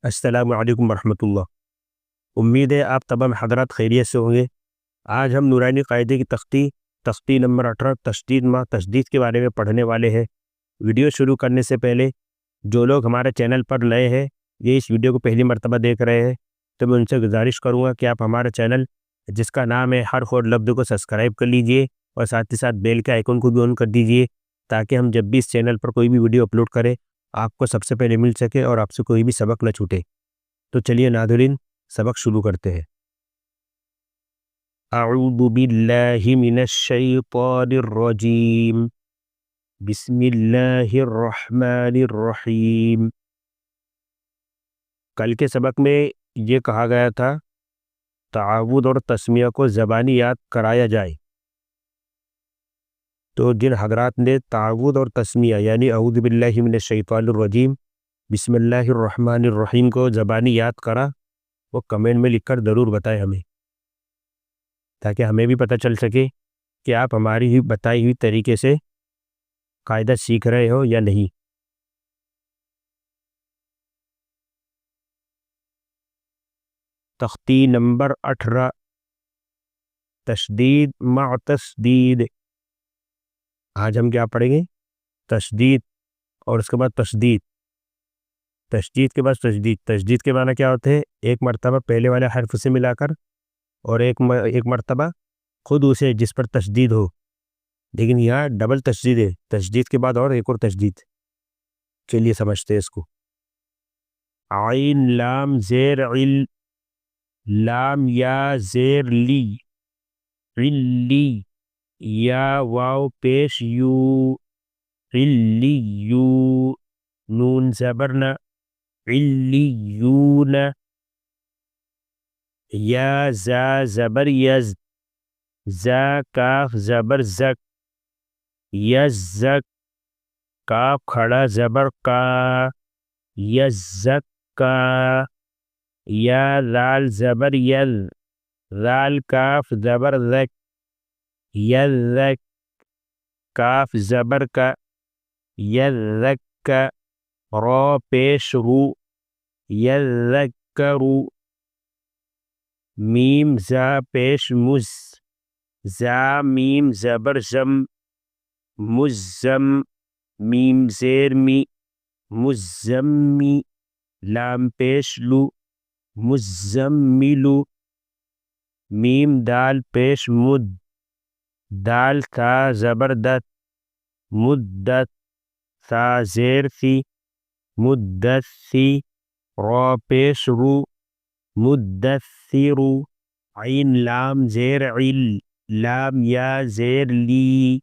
السلام علیکم ورحمۃ اللہ۔ امید ہے آپ تمام حضرات خیریت سے ہوں گے۔ آج ہم نورانی قاعدے کی تختی نمبر 18 تشدید ما تشدید کے بارے میں پڑھنے والے ہیں۔ ویڈیو شروع کرنے سے پہلے جو لوگ ہمارے چینل پر نئے ہیں، یہ اس ویڈیو کو پہلی مرتبہ دیکھ رہے ہیں، تو میں ان سے گزارش کروں گا کہ آپ ہمارا چینل جس کا نام ہے حرف اور لفظ کو سبسکرائب کر لیجئے اور ساتھ ہی ساتھ بیل کے آئیکن کو بھی آن کر دیجئے، تاکہ ہم جب بھی اس چینل پر کوئی بھی ویڈیو اپلوڈ کریں آپ کو سب سے پہلے مل سکے اور آپ سے کوئی بھی سبق نہ چھوٹے۔ تو چلیے ناظرین، سبق شروع کرتے ہیں۔ اعوذ باللہ من الشیطان الرجیم، بسم اللہ الرحمن الرحیم۔ کل کے سبق میں یہ کہا گیا تھا تعاوض اور تسمیہ کو زبانی یاد کرایا جائے، تو جن حضرات نے تعاوض اور تسمیہ یعنی اعوذ باللہ من الشیطان الرجیم بسم اللہ الرحمن الرحیم کو زبانی یاد کرا، وہ کمنٹ میں لکھ کر ضرور بتائیں ہمیں، تاکہ ہمیں بھی پتہ چل سکے کہ آپ ہماری ہی بتائی ہوئی طریقے سے قاعدہ سیکھ رہے ہو یا نہیں۔ تختی نمبر 18 تشدید مع تشدید۔ آج ہم کیا پڑھیں گے؟ تشدید اور اس کے بعد تشدید، تشدید کے بعد تشدید۔ تشدید کے معنی کیا ہوتے ہیں؟ ایک مرتبہ پہلے والے حرف سے ملا کر اور ایک مرتبہ خود اسے جس پر تشدید ہو، لیکن یہاں ڈبل تشدید ہے، تشدید کے بعد اور ایک اور تشدید۔ چلیے سمجھتے ہیں اس کو۔ عین لام زیر عل، لام یا زیر لی، علی، یا واو پیش یو، علی یو، نون زبرنا علیون، یا زا زبر یز، زا کاف زبر زک، یزک، کاف کھڑا زبر کا، یزک کا، یا لال زبر یل، لال کاف زبر زک، یزک، کاف زبر کا، یزک کا، را پیش رو، یذکرو، میم زا پیش مز، زا میم زبر زم، مزم، میم زیر می، مزمی، لام پیش لو، مزملو، میم دال پیش مد، دال تھا زبر دت، مدت، تھا زیر ثی، مدثی، را پیش رو، مدثرو، عین لام زیر عل، لام یا زیر لی،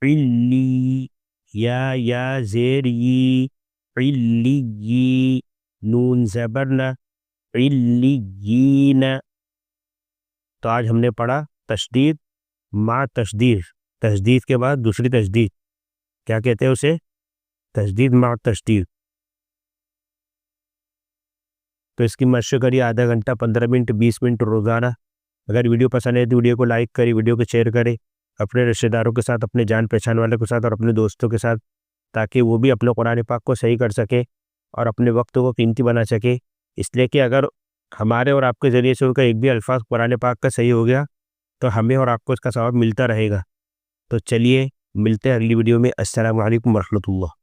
علی، یا زیر یی، علیی، نون زبرنا علیین۔ تو آج ہم نے پڑھا تشدید مع تشدید، تشدید کے بعد دوسری تشدید، کیا کہتے ہیں اسے؟ تشدید مع تشدید۔ تو اس کی مشق کریے آدھا گھنٹہ، 15 منٹ، 20 منٹ روزانہ۔ اگر ویڈیو پسند ہے تو ویڈیو کو لائک کریں، ویڈیو کو شیئر کریں اپنے رشتہ داروں کے ساتھ، اپنے جان پہچان والوں کے ساتھ اور اپنے دوستوں کے ساتھ، تاکہ وہ بھی اپنے قرآن پاک کو صحیح کر سکے اور اپنے وقت کو قیمتی بنا سکے۔ اس لیے کہ اگر ہمارے اور آپ کے ذریعے سے ان کا ایک بھی الفاظ قرآن پاک کا صحیح ہو گیا تو ہمیں اور آپ کو اس کا ثواب ملتا رہے گا۔ تو چلیے ملتے ہیں اگلی ویڈیو میں۔ السلام علیکم ورحمۃ اللہ۔